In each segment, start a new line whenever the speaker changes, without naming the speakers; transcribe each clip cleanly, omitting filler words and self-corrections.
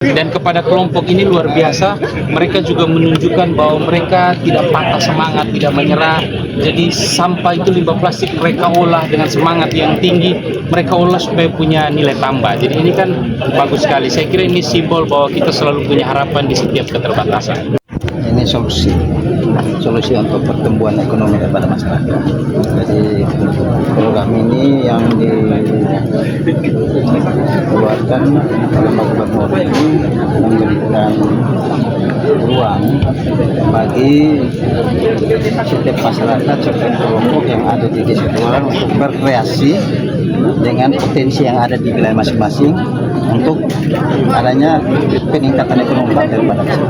Dan kepada kelompok ini luar biasa, mereka juga menunjukkan bahwa mereka tidak patah semangat, tidak menyerah. Jadi sampah itu, limbah plastik, mereka olah dengan semangat yang tinggi, mereka olah supaya punya nilai tambah. Jadi ini kan bagus sekali. Saya kira ini simbol bahwa kita selalu punya harapan di setiap keterbatasan.
Ini solusi untuk pertumbuhan ekonomi daripada masyarakat. Jadi program ini yang dikeluarkan oleh Pak Gubernur ini memberikan ruang bagi setiap masyarakat, setiap kelompok yang ada di desa Kelurahan untuk berkreasi dengan potensi yang ada di wilayah masing-masing untuk adanya peningkatan ekonomi daripada masyarakat.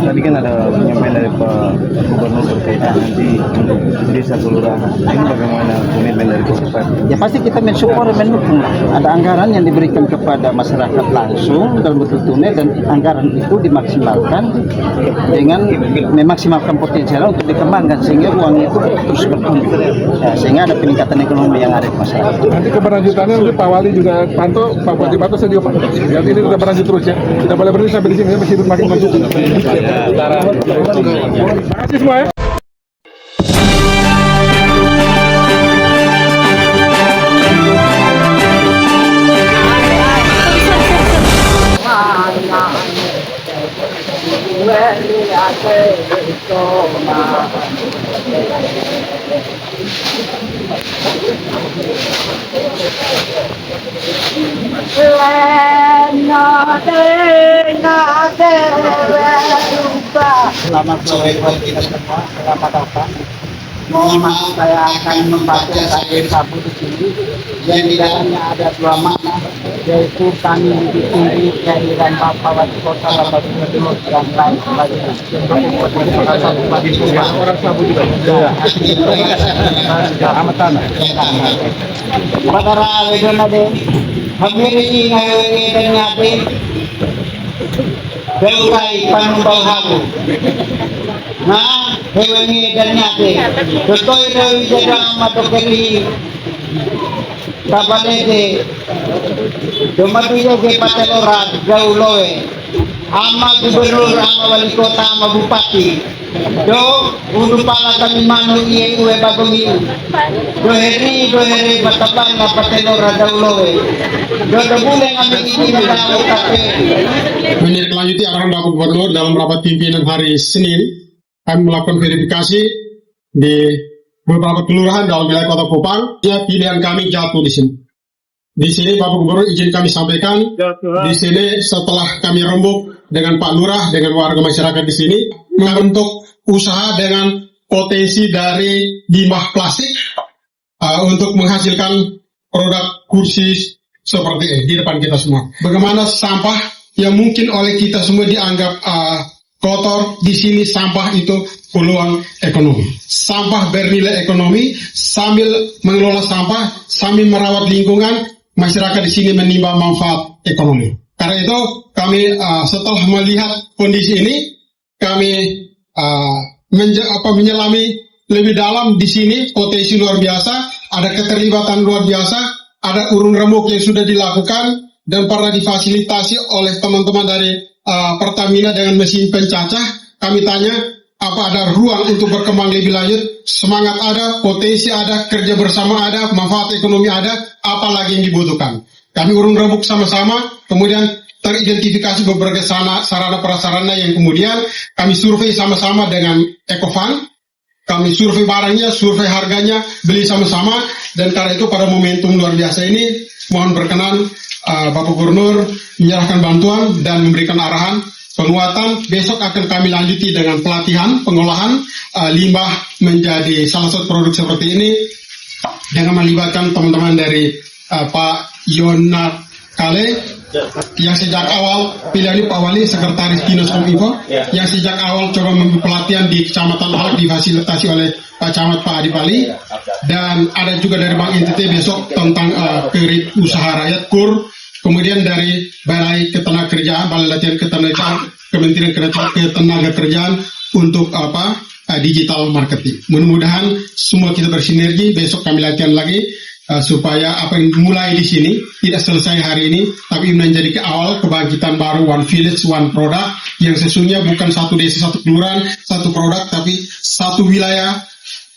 Tadi kan ada penyampaian dari Pak Gubernur berkaitan nanti untuk desa kelurahan. Ini bagaimana komitmen dari Bapak?
Ya pasti kita mensupport, mendukung. Ada anggaran yang diberikan kepada masyarakat langsung dalam bentuk tunai, dan anggaran itu dimaksimalkan dengan memaksimalkan potensial untuk dikembangkan sehingga uang itu terus bertumbuh. Ya, sehingga ada peningkatan ekonomi yang ada di masyarakat.
Nanti keberlanjutannya nanti Pak Wali juga pantau, Pak Bupati pantau, saya juga pantau. Jadi ini kita berlanjut terus ya. Tidak boleh berhenti sampai di sini, masih hidup makin maju. Terima kasih semua ya.
Selamat sore buat kita semua. Selamat datang. Mohon maaf, saya akan membaca dari sabu di sini yang di dalamnya ada dua makna, yaitu kami lebih tinggi kehadiran Bapak Wali Kota, Bapak Gubernur dan lain sebagainya.
Orang sabu juga. Amatan.
Para awedona de hamiri ngayon dan nabi Belkai panumbal habu na hewangi dan nabi Totoy rawi jadang matokeli tabalede domatuya ke patelorad gauloe ama gubernur, ama wali kota, ama bupati do udu pala kami manu iye uwe bagongi do heri batabang na patelorad gauloe do debule ngami ini na utape.
Menindaklanjuti arahan Bapak Gubernur dalam rapat pimpinan hari Senin, kami melakukan verifikasi di beberapa kelurahan dalam wilayah Kota Kupang. Ya, pilihan kami jatuh di sini. Di sini Bapak Gubernur izin kami sampaikan, di sini setelah kami rembuk dengan Pak Lurah, dengan warga masyarakat di sini, membentuk usaha dengan potensi dari limbah plastik untuk menghasilkan produk kursi seperti ini di depan kita semua. Bagaimana sampah yang mungkin oleh kita semua dianggap kotor, di sini sampah itu peluang ekonomi. Sampah bernilai ekonomi, sambil mengelola sampah, sambil merawat lingkungan, masyarakat di sini menimba manfaat ekonomi. Karena itu kami setelah melihat kondisi ini, kami menyelami lebih dalam di sini, potensi luar biasa, ada keterlibatan luar biasa, ada urun remuk yang sudah dilakukan dan pernah difasilitasi oleh teman-teman dari Pertamina dengan mesin pencacah. Kami tanya, apa ada ruang untuk berkembang lebih lanjut? Semangat ada, potensi ada, kerja bersama ada, manfaat ekonomi ada, apa lagi yang dibutuhkan? Kami urun rembuk sama-sama, kemudian teridentifikasi beberapa sarana prasarana yang kemudian kami survei sama-sama dengan Ecofund. Kami survei barangnya, survei harganya, beli sama-sama, dan karena itu pada momentum luar biasa ini, mohon berkenan Bapak Gubernur menyerahkan bantuan dan memberikan arahan penguatan. Besok akan kami lanjuti dengan pelatihan pengolahan limbah menjadi salah satu produk seperti ini dengan melibatkan teman-teman dari Pak Yonat Kale yang sejak awal pilihan Pak Wali Sekretaris Dinas Kominfo yang sejak awal coba memberi pelatihan di Kecamatan Halak difasilitasi oleh Pak Camat Pak Adi Pali, dan ada juga dari Bank NTT besok tentang kredit usaha rakyat KUR. Kemudian dari Balai Ketenagakerjaan, Balai Latihan Ketenagakerjaan, Kementerian Ketenagakerjaan untuk digital marketing. Mudah-mudahan semua kita bersinergi. Besok kami latihan lagi. supaya apa yang dimulai di sini tidak selesai hari ini, tapi menjadi awal kebangkitan baru One Village One Product yang sesungguhnya bukan satu desa satu kelurahan satu produk, tapi satu wilayah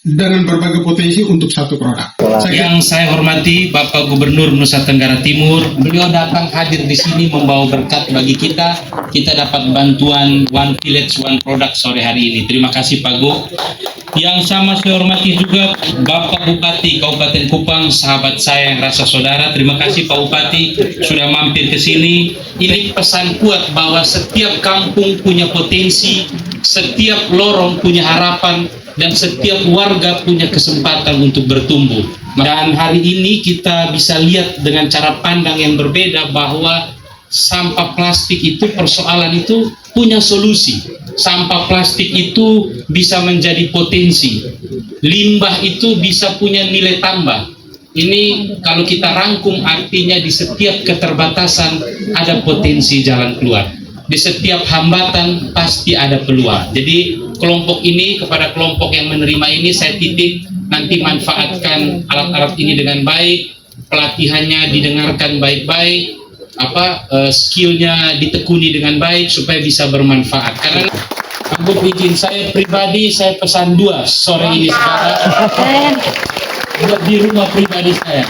dengan berbagai potensi untuk satu produk.
Yang saya hormati Bapak Gubernur Nusa Tenggara Timur, beliau datang hadir di sini membawa berkat bagi kita. Kita dapat bantuan One Village One Product sore hari ini. Terima kasih Pak Gu. Yang sama saya hormati juga Bapak Bupati Kabupaten Kupang, sahabat saya yang rasa saudara. Terima kasih Pak Bupati sudah mampir ke sini. Ini pesan kuat bahwa setiap kampung punya potensi, setiap lorong punya harapan, dan setiap warga punya kesempatan untuk bertumbuh. Dan hari ini kita bisa lihat dengan cara pandang yang berbeda bahwa sampah plastik itu, persoalan itu punya solusi. Sampah plastik itu bisa menjadi potensi. Limbah itu bisa punya nilai tambah. Ini kalau kita rangkum artinya di setiap keterbatasan ada potensi jalan keluar. Di setiap hambatan pasti ada peluang. Jadi kelompok ini, kepada kelompok yang menerima ini saya titip nanti manfaatkan alat-alat ini dengan baik, pelatihannya didengarkan baik-baik, skillnya ditekuni dengan baik supaya bisa bermanfaat. Karena aku izin saya pribadi, saya pesan 2 sore ini sekarang buat di rumah pribadi saya.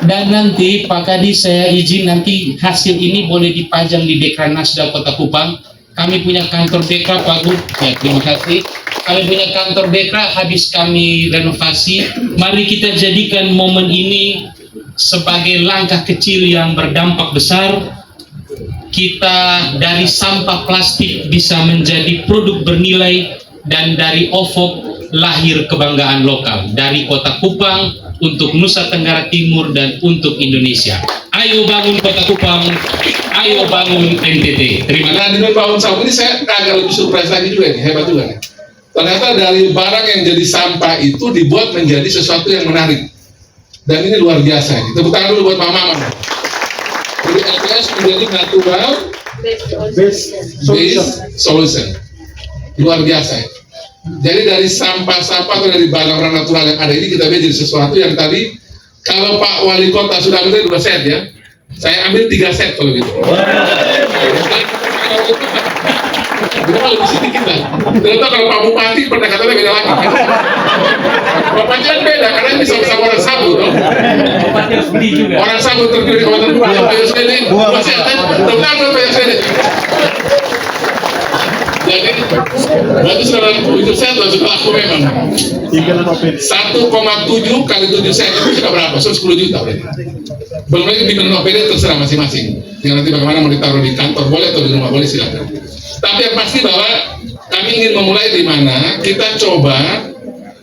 Dan nanti Pak Kadis saya izin nanti hasil ini boleh dipajang di Dekran Nasda Kota Kupang. Kami punya kantor Dekra Pak Gu. Ya, terima kasih. Kami punya kantor Dekra, habis kami renovasi. Mari kita jadikan momen ini sebagai langkah kecil yang berdampak besar. Kita dari sampah plastik bisa menjadi produk bernilai, dan dari OVOP lahir kebanggaan lokal dari Kota Kupang untuk Nusa Tenggara Timur dan untuk Indonesia. Ayo bangun Kota Kupang, ayo bangun NTT. Terima kasih.
Dengan bangun sampah ini saya agak lebih surprise lagi juga nih, hebat juga nih. Ternyata dari barang yang jadi sampah itu dibuat menjadi sesuatu yang menarik. Dan ini luar biasa. Tepuk tangan dulu buat Mama. Jadi LPS menjadi natural based solution. Luar biasa. Jadi dari sampah-sampah atau dari barang-barang natural yang ada ini kita jadi sesuatu yang tadi kalau Pak Wali Kota sudah ambil 2 set ya, saya ambil 3 set kalau gitu. Kita lebih sedikit lah. Ternyata kalau Pak Bupati pendekatannya beda lagi. Bapaknya kan beda karena ini sama-sama orang Sabu toh. Orang Sabu terpilih di Kabupaten Kupang. Pak Yosedi 2 set. Tentang Pak Yosedi. Jadi, berarti sudah itu set langsung laku memang. 1,7 kali 7 set itu sudah berapa? 10 juta berarti. Belum lagi bikin OPD terserah masing-masing. Yang nanti bagaimana mau ditaruh di kantor boleh atau di rumah boleh silakan. Tapi yang pasti bahwa kami ingin memulai di mana kita coba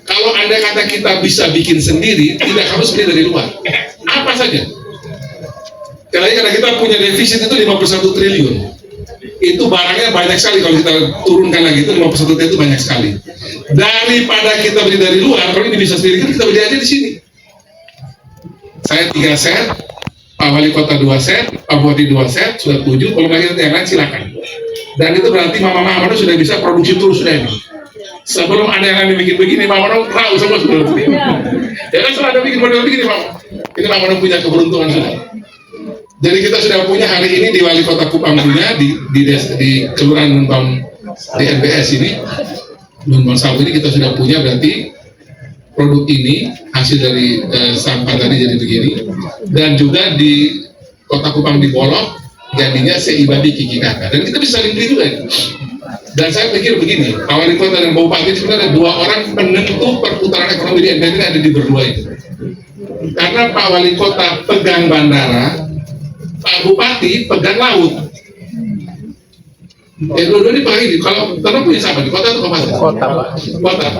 kalau anda kata kita bisa bikin sendiri, tidak harus beli dari luar. Apa saja? Karena kita punya defisit itu 51 triliun. Itu barangnya banyak sekali kalau kita turunkan lagi itu 51 triliun itu banyak sekali. Daripada kita beli dari luar, kalau ini bisa sendiri kita beli aja di sini. Saya 3 set, Pak Wali Kota 2 set, Pak Bupati 2 set, sudah 7. Kalau lagi yang lain silakan. Dan itu berarti Mama sudah bisa produksi terus sudah ini. Sebelum ada yang lain bikin begini, Mama tahu semua sebelum itu. Ya kan setelah ada bikin model begini, Mama. Ini Mama punya keberuntungan sudah. Jadi kita sudah punya hari ini di Wali Kota Kupang punya di Kelurahan Nunbang di NBS ini, Nunbang Sabu ini kita sudah punya berarti produk ini hasil dari sampah tadi jadi begini, dan juga di Kota Kupang di Bolok jadinya seibadi Kiki Kakak, dan kita bisa saling beli juga ini. Dan saya pikir begini, Pak Wali Kota dan Bupati sebenarnya 2 orang penentu perputaran ekonomi di NTT ada di berdua itu. Karena Pak Wali Kota pegang bandara, Pak Bupati pegang laut. Dua-dua ini pegang ini. Kalau tanah punya siapa? Di kota atau kabupaten?
Kota, Pak.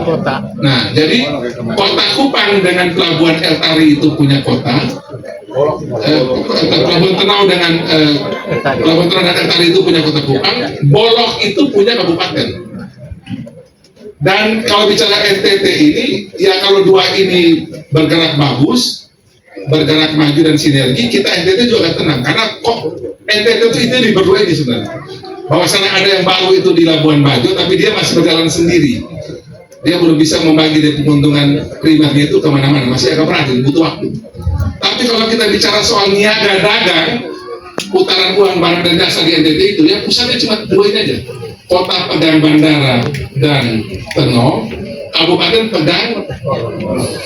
Kota. Nah, jadi Kota Kupang dengan Pelabuhan El Tari itu punya kota. Pelabuhan Tenau dengan Pelabuhan Tenau dan El Tari itu punya Kota Kupang. Bolok itu punya kabupaten. Dan kalau bicara NTT ini, ya kalau 2 ini bergerak bagus, bergerak maju dan sinergi, kita NTT juga akan tenang karena kok NTT itu di berdua ini sebenarnya. Bahwasanya ada yang baru itu di Labuan Bajo, tapi dia masih berjalan sendiri. Dia belum bisa membagi dari keuntungan primernya itu kemana-mana, masih agak berat, butuh waktu. Tapi kalau kita bicara soal niaga dagang, putaran uang barang dan jasa di NTT itu ya pusatnya cuma dua ini aja, Kota Padang Bandara dan Teno, Kabupaten Padang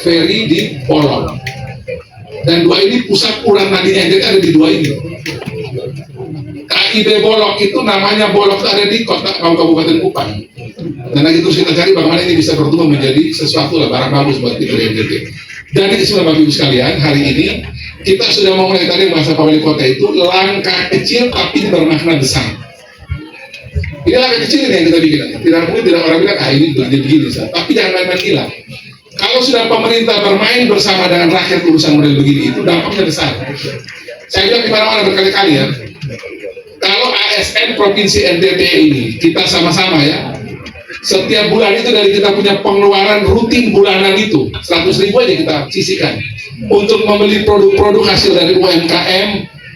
Feri di Polok. Dan dua ini pusat uran nadinya NTT ada di dua ini. KIB Bolok itu namanya Bolok itu ada di kota Kabupaten Kupang. Dan lagi terus kita cari bagaimana ini bisa bertumbuh menjadi sesuatu lah, barang bagus buat kita di NTT. Jadi semua Bapak Ibu sekalian, hari ini kita sudah memulai tadi bahasa Pak Wali Kota itu langkah kecil tapi bermakna besar. Ini langkah kecil ini yang kita bikin. Tidak mungkin tidak orang bilang ini begini, tapi jangan main-main gila. Kalau sudah pemerintah bermain bersama dengan rakyat urusan model begini, itu dampaknya besar. Saya bilang di mana-mana berkali-kali ya. Kalau ASN Provinsi NTT ini kita sama-sama ya, setiap bulan itu dari kita punya pengeluaran rutin bulanan itu 100.000 aja kita sisihkan untuk membeli produk-produk hasil dari UMKM,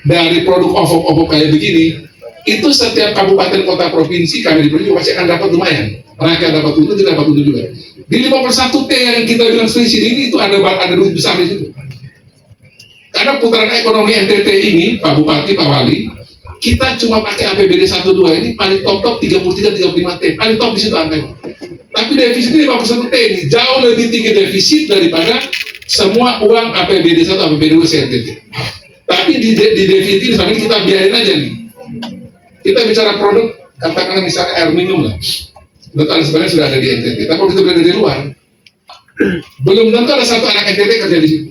dari produk OVO kayak begini. Itu setiap kabupaten kota provinsi kami di Provinsi pasti akan dapat lumayan. Rakyat dapat untung, tidak dapat untung juga. Di 51T yang kita bilang selisih ini itu ada duit besar di situ. Karena putaran ekonomi NTT ini, Pak Bupati, Pak Wali, kita cuma pakai APBD 12 ini paling top 33-35 T, paling top di situ angkanya. Tapi defisit 51 T ini jauh lebih tinggi defisit daripada semua uang APBD 1, APBD 2 NTT. Tapi di defisit ini kita biarin aja nih. Kita bicara produk, katakanlah misalnya air minum lah. Betul sebenarnya sudah ada di NTT. Tapi kalau kita beli dari luar, belum tentu ada satu anak NTT kerja di situ.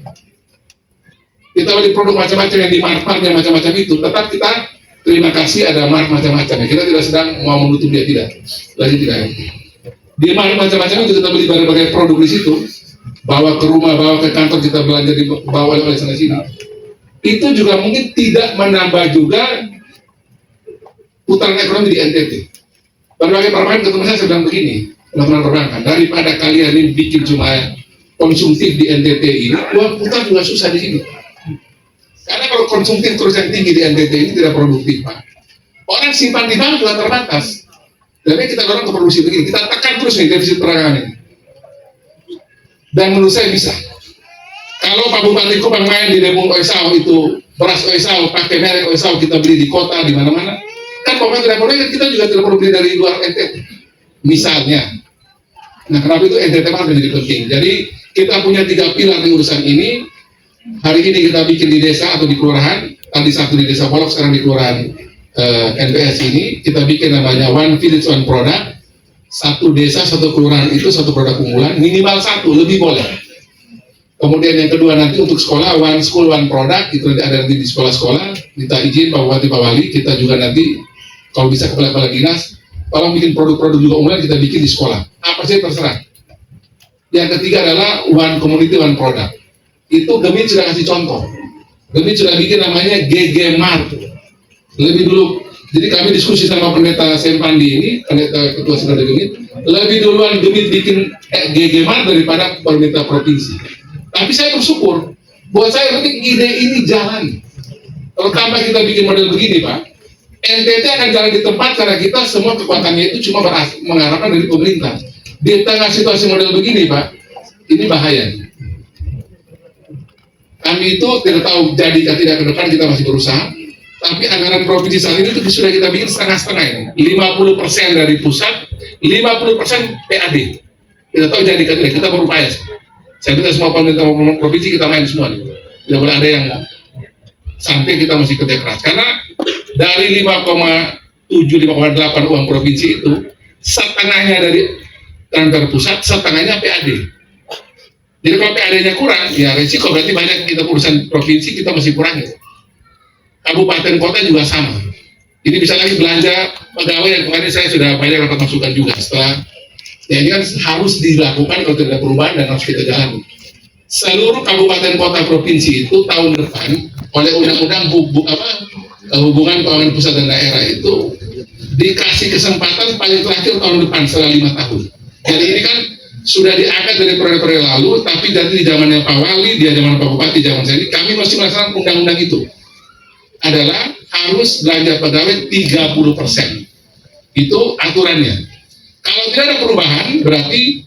Kita beli produk macam-macam yang di marketnya macam-macam itu, tetap kita terima kasih ada mark macam-macam. Kita tidak sedang mau menutup dia, tidak. Lagi tidak. Di mark macam-macam itu kita beli berbagai produk di situ, bawa ke rumah, bawa ke kantor, kita belanja di bawa oleh sana sini. Itu juga mungkin tidak menambah juga putaran ekonomi di NTT. Berbagai perbankan ketemu saya bilang begini, teman-teman perbankan, daripada kalian ini bikin cuma konsumtif di NTT ini, uang putar juga susah di sini. Karena kalau konsumtif terus yang tinggi di NTT ini tidak produktif, Pak. Orang simpan di bank juga terbatas. Jadi kita dorong ke produksi begini, kita tekan terus nih defisit perdagangan ini. Dan menurut saya bisa. Kalau Pak Bupati Kupang main di Depok Oesau itu beras Oesau, pakai merek Oesau kita beli di kota di mana-mana. Kan pemerintah tidak boleh, kita juga tidak perlu beli dari luar NTT. Misalnya. Nah, kenapa itu NTT malah menjadi penting. Jadi kita punya 3 pilar di urusan ini. Hari ini kita bikin di desa atau di kelurahan. Tadi satu di desa Polok, sekarang di kelurahan NPS ini. Kita bikin namanya One Village One Product. Satu desa, satu kelurahan itu satu produk unggulan. Minimal satu, lebih boleh. Kemudian yang kedua nanti untuk sekolah, One School One Product. Itu nanti ada di sekolah-sekolah. Minta izin Pak Bupati, Pak Wali. Kita juga nanti kalau bisa kepala-kepala dinas, kalau bikin produk-produk juga unggulan kita bikin di sekolah. Apa sih terserah. Yang ketiga adalah One Community One Product. Itu Gemit sudah kasih contoh. Gemit sudah bikin namanya GG Mart. Lebih dulu, jadi kami diskusi sama pendeta Sempandi ini, pendeta ketua Sinode Gemit. Lebih duluan Gemit bikin GG Mart daripada pemerintah provinsi. Tapi saya bersyukur. Buat saya penting ide ini jalan. Kalau tambah kita bikin model begini, Pak, NTT akan jalan di tempat karena kita semua kekuatannya itu cuma mengharapkan dari pemerintah. Di tengah situasi model begini, Pak, ini bahaya. Kami itu tidak tahu jadi atau tidak ke depan, kita masih berusaha. Tapi anggaran provinsi saat ini itu sudah kita bikin setengah-setengah ini. 50% dari pusat, 50% PAD. Kita tahu jadi atau tidak, kita berupaya. Saya minta semua pemerintah provinsi kita main semua. Tidak boleh ada yang sampai kita masih kerja keras. Karena dari 5,7-5,8 uang provinsi itu, setengahnya dari transfer pusat, setengahnya PAD. Jadi kalau PAD-nya kurang, ya resiko berarti banyak kita urusan provinsi kita masih kurang. Kabupaten kota juga sama. Ini bisa lagi belanja pegawai yang kemarin saya sudah banyak dapat masukan juga. Setelah ya ini kan harus dilakukan kalau tidak ada perubahan dan harus kita jalani. Seluruh kabupaten kota provinsi itu tahun depan oleh undang-undang hubungan keuangan pusat dan daerah itu dikasih kesempatan paling terakhir tahun depan setelah 5 tahun. Jadi ini kan sudah diangkat dari periode-periode lalu, tapi dari zamannya Pak Wali, dia zaman Pak Bupati, zaman saya ini, kami masih melaksanakan undang-undang itu. Adalah harus belanja pegawai 30%. Itu aturannya. Kalau tidak ada perubahan, berarti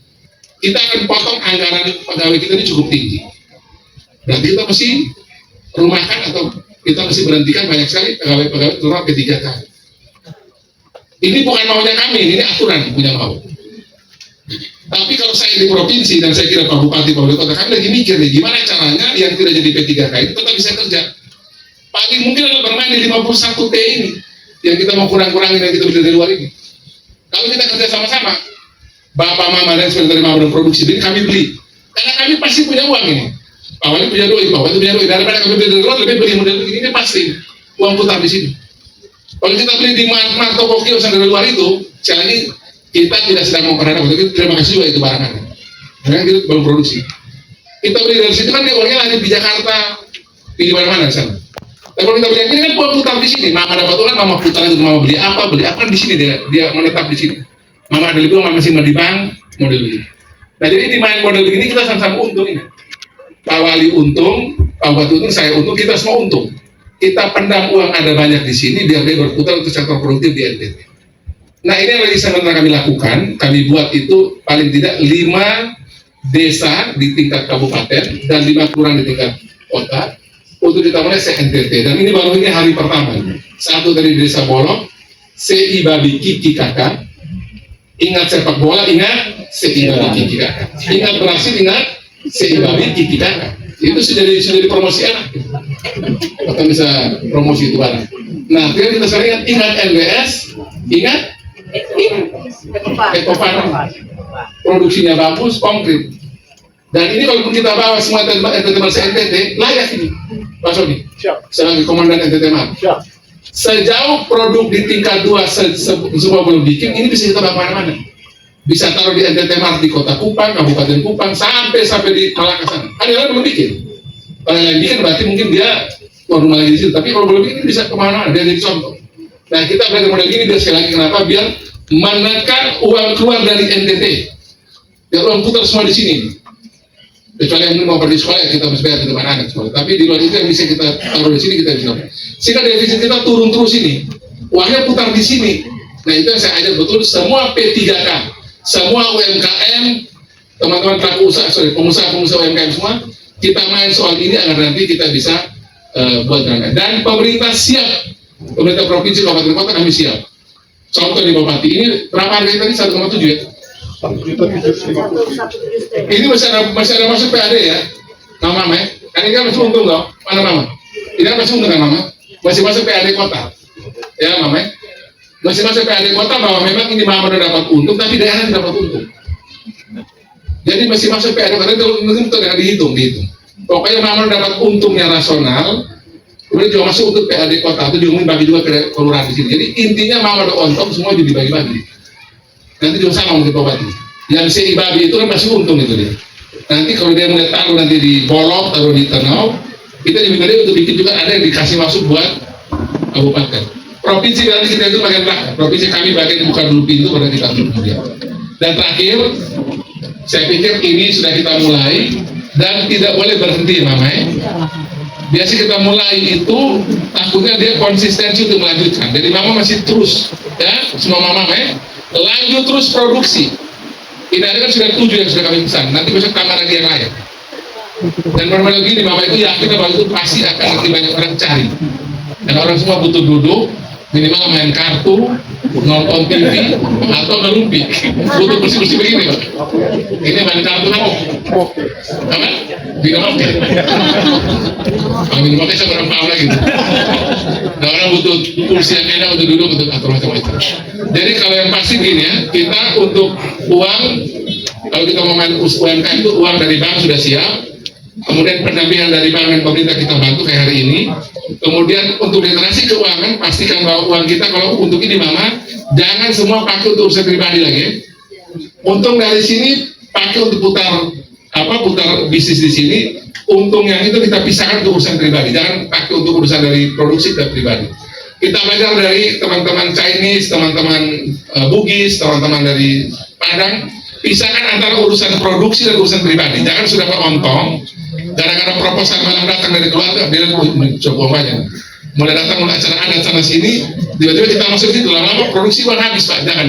kita akan potong anggaran pegawai kita ini cukup tinggi. Berarti kita mesti rumahkan atau kita mesti berhentikan banyak sekali pegawai-pegawai turun P3K. Ini bukan maunya kami, ini aturan punya mau. Tapi kalau saya di provinsi dan saya kira Pak Bupati, Pak Wali Kota, kami lagi mikir nih gimana caranya yang tidak jadi P3K itu tetap bisa kerja. Paling mungkin adalah bermain di 51T ini yang kita mau kurang-kurangin yang kita beli dari luar ini. Kalau kita kerja sama-sama, Bapak, Mama, dan sebentar dari Mama dan produksi, ini kami beli. Karena kami pasti punya uang ini. Pak Wali punya duit, Pak Wali punya duit. Daripada kami beli dari luar, lebih beli model ini pasti uang putar di sini. Kalau kita beli di Mart, toko kios yang dari luar itu, sekali lagi kita tidak sedang memperhadap, tapi terima kasih juga itu barangannya. Karena kita belum produksi. Kita beli dari situ kan dia uangnya lahir di Jakarta, di mana-mana di sana. Tapi kalau kita beli ini kan uang putar di sini. Mama dapat uang, Mama putar itu, Mama beli apa di sini dia menetap di sini. Mama ada lebih uang, Mama simpan di bank, model begini. Nah jadi di main model begini kita sama-sama untung ini. Pak Wali untung, Pak Bupati untung, saya untung, kita semua untung. Kita pendam uang ada banyak di sini biar dia berputar untuk sektor produktif di NTT. Nah ini yang lagi sementara kami lakukan, kami buat itu paling tidak 5 desa di tingkat kabupaten dan 5 kelurahan di tingkat kota untuk kita mulai se-NTT. Dan ini baru ini hari pertama. Satu dari desa Bolok, CI Babi Kiki Kakak. Ingat sepak bola, ingat CI Babi Kiki Kakak. Ingat berhasil, ingat CI Babi Kiki Kakak. Itu sudah di promosi enak. Kita bisa promosi itu barang. Nah, kita sekarang ingat NBS, ingat Ekofarm, produksinya bagus, konkret. Dan ini kalau kita bawa semua NTT NTT, layak ini, Pak Sony, sebagai komandan NTT Mart. Sejauh produk di tingkat 2 semua belum bikin, ini bisa kita bawa kemana-mana. Bisa taruh di NTT Mart di Kota Kupang, Kabupaten Kupang, sampai di Malaka sana. Ada yang belum bikin. Kalau yang bikin berarti mungkin dia rumah lagi di situ. Tapi kalau belum bikin bisa kemana-mana, dia jadi contoh. Nah kita belajar model gini biar sekali lagi kenapa? Biar menekan uang keluar dari NTT. Biar uang putar semua di sini. Kecuali yang mau pergi sekolah ya kita mesti bayar di mana anak sekolah. Tapi di luar itu yang bisa kita taruh di sini kita bisa. Sehingga defisit kita turun terus ini. Uangnya putar di sini. Nah itu yang saya ajak betul semua P3K, semua UMKM, teman-teman pelaku usaha, pengusaha-pengusaha UMKM semua, kita main soal ini agar nanti kita bisa buat berangkat. Dan pemerintah siap, pemerintah provinsi, kabupaten kota kami siap. Contoh di Bupati ini berapa harganya tadi 1,7 ya? Ini masih ada masuk PAD ya, Mama ya. Kan ini kan masih untung loh, mana Mama? Ini kan masih untung kan Mama? Masih masuk PAD kota, ya Mama ya. Masih masuk PAD kota bahwa memang ini Mama udah dapat untung, tapi daerah tidak dapat untung. Jadi masih masuk PAD kota itu dengan dihitung. Pokoknya Mama dapat untungnya rasional, kemudian juga masuk untuk PAD kota itu juga bagi juga ke kelurahan di sini. Jadi intinya Mama udah untung semua jadi bagi-bagi. Nanti juga sama untuk Bupati. Yang CI Babi itu kan masih untung itu dia. Nanti kalau dia mulai taruh nanti di Bolok, taruh di Tenau, kita diminta dia untuk bikin juga ada yang dikasih masuk buat kabupaten. Provinsi nanti kita itu bagian belakang. Provinsi kami bagian buka dulu pintu pada kita kemudian. Dan terakhir, saya pikir ini sudah kita mulai dan tidak boleh berhenti, Mama. Biasa kita mulai itu takutnya dia konsistensi untuk melanjutkan. Jadi Mama masih terus, ya semua Mama, lanjut terus produksi. Ini ada kan sudah 7 yang sudah kami pesan. Nanti besok tambah lagi yang lain. Dan normal gini, Mama itu yakin bahwa itu pasti akan nanti banyak orang cari. Dan orang semua butuh duduk, minimal main kartu, nonton TV, atau ngerumpi. Butuh bersih-bersih begini, Pak. Ini main kartu apa? Apa? Minum oke. Kalau minum oke saya kurang paham lagi. Nah, orang butuh kursi yang enak untuk duduk, untuk atur macam-macam. Jadi kalau yang pasti gini ya, kita untuk uang, kalau kita mau main UMKM itu uang dari bank sudah siap. Kemudian pendampingan dari bank dan pemerintah kita bantu kayak hari ini. Kemudian untuk literasi keuangan, pastikan bahwa uang kita kalau untuk ini Mama, jangan semua pakai untuk urusan pribadi lagi. Untung dari sini pakai untuk putar bisnis di sini. Untung yang itu kita pisahkan untuk urusan pribadi. Jangan pakai untuk urusan dari produksi dan pribadi. Kita belajar dari teman-teman Chinese, teman-teman Bugis, teman-teman dari Padang. Pisahkan antara urusan produksi dan urusan pribadi. Jangan sudah keontong. Gara-gara proposal malam datang dari keluarga, dia coba banyak. Mulai datang mulai acara sini, tiba-tiba kita masuk situ lama-lama produksi uang habis Pak. Jangan.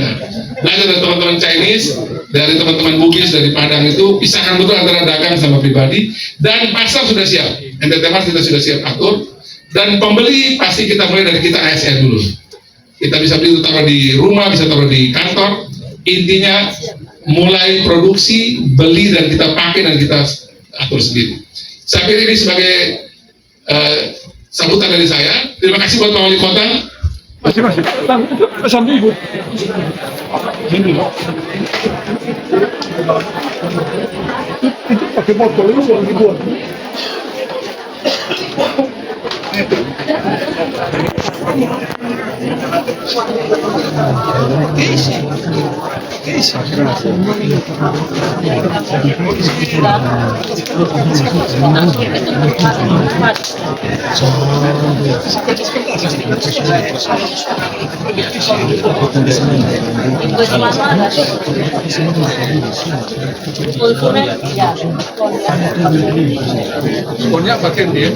Belajar dari teman-teman Chinese, dari teman-teman Bugis, dari Padang itu pisahkan betul antara dagang sama pribadi. Dan pasar sudah siap. Entertainment kita sudah siap atur, dan pembeli pasti kita mulai dari kita ASN dulu. Kita bisa beli itu taruh di rumah, bisa taruh di kantor. Intinya mulai produksi, beli dan kita pakai dan kita atur sendiri. Saya pikir ini sebagai sambutan dari saya. Terima kasih buat Pak Wali Kota.
Masih. Sambil ibu. Ini. Itu pakai motor ini yang dibuat.
Pokoknya pakai dia.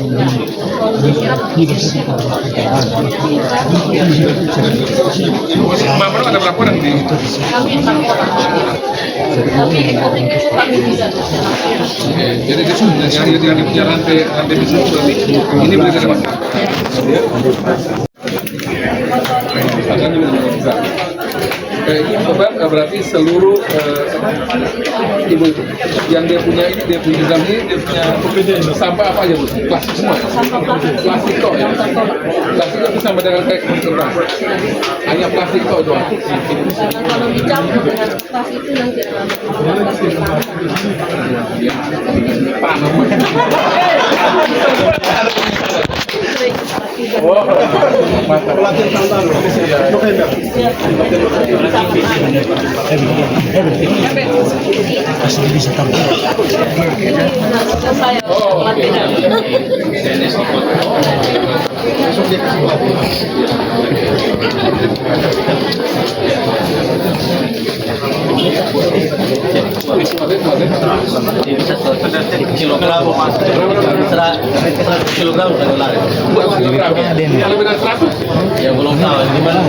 Mama ada berapa orang di? Jadi yang punya rantai bisnis ini boleh dari mana? Ini berarti seluruh ibu yang dia punya ini, dia punya jam ini, dia punya sampah apa aja bu? Plastik semua? Plastik kok ya? Plastik itu sama dengan kayak kentang, hanya plastik kok doang.
Kalau dicampur dengan plastik itu nanti
kilogram
Lebih dari 100?
ya belum tahu gimana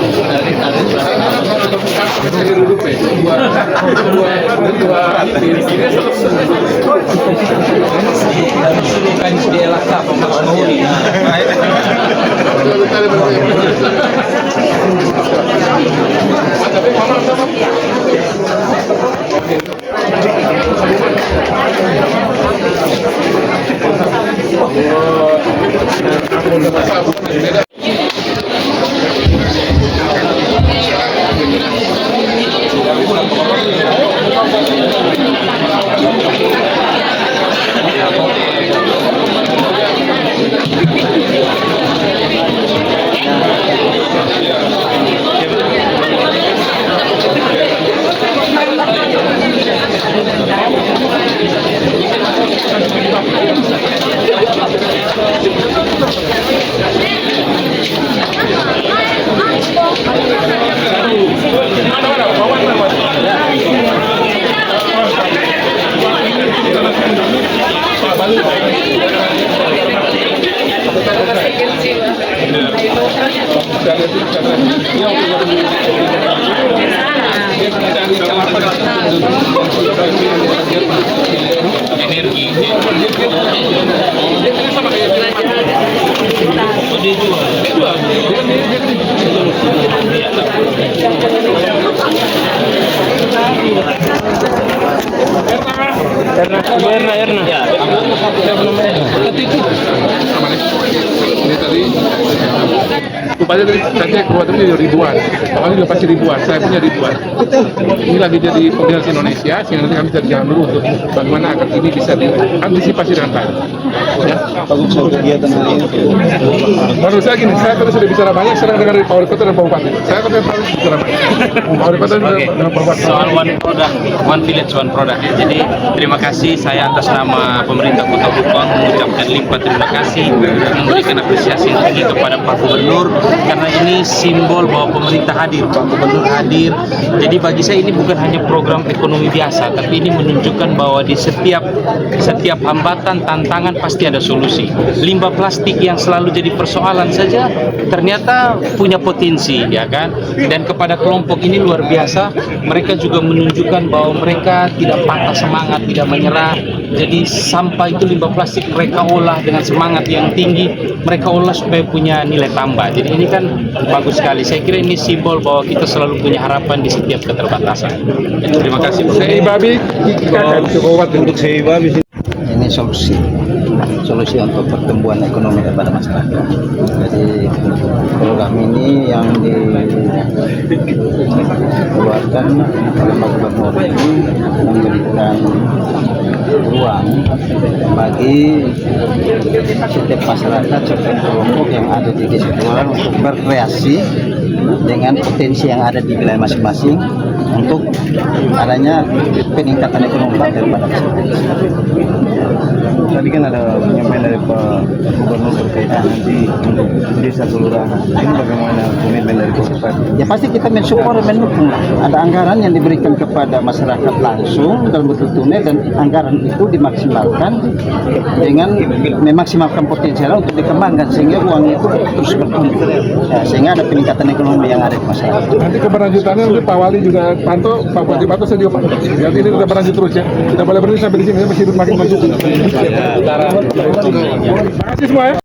Ini tadi upaya dari saya keluar tadi ribuan, awalnya juga pasti ribuan, saya punya ribuan. Ini lagi jadi koordinasi Indonesia, sehingga nanti kami bisa jalan dulu untuk bagaimana agar ini bisa diantisipasi dengan baik. Ya.
Bagus kegiatan hari ini.
Menurut saya gini, saya tadi sudah bicara banyak, sekarang dengar dari Pak Wali Kota dan Pak Bupati. Saya kota harus bicara banyak. Pak Wali Kota dan Pak Bupati.
Soal one product, one village, one product ya. Jadi terima kasih saya atas nama pemerintah Kota Kupang mengucapkan limpah terima kasih, memberikan apresiasi yang tinggi kepada Pak Gubernur karena ini simbol bahwa pemerintah hadir, Pak Gubernur hadir. Jadi bagi saya ini bukan hanya program ekonomi biasa, tapi ini menunjukkan bahwa di setiap hambatan, tantangan pasti ada solusi. Limbah plastik yang selalu jadi persoalan saja ternyata punya potensi, ya kan? Dan kepada kelompok ini luar biasa, mereka juga menunjukkan bahwa mereka tidak patah semangat, tidak menyerah. Jadi sampah itu limbah plastik mereka olah dengan semangat yang tinggi, mereka olah supaya punya nilai tambah. Jadi ini kan bagus sekali. Saya kira ini simbol bahwa kita selalu punya harapan di setiap keterbatasan. Jadi, terima kasih.
Saya babi,
Untuk saya
Ini solusi untuk pertumbuhan ekonomi kepada masyarakat. Jadi program ini yang dikeluarkan oleh Pak Gubernur ini memberikan ruang bagi setiap masyarakat, setiap kelompok yang ada di desa kelurahan untuk berkreasi dengan potensi yang ada di wilayah masing-masing untuk adanya peningkatan ekonomi daripada masyarakat.
Tadi kan ada penyampaian dari Pak Gubernur berkaitan nanti untuk desa kelurahan. Ini bagaimana komitmen dari Kofifa?
Ya pasti kita mensupport, mendukung. Ada anggaran yang diberikan kepada masyarakat langsung dalam bentuk tunai, dan anggaran itu dimaksimalkan dengan memaksimalkan potensial untuk dikembangkan sehingga uang itu terus bertumbuh. Ya, sehingga ada peningkatan ekonomi yang ada di masyarakat.
nanti keberlanjutannya nanti Pak Wali juga pantau, Pak Bupati pantau, saya juga pantau. Jadi ini tetap berlanjut terus ya. Tidak boleh berhenti sampai di sini, masih makin maju. Terima kasih semua ya.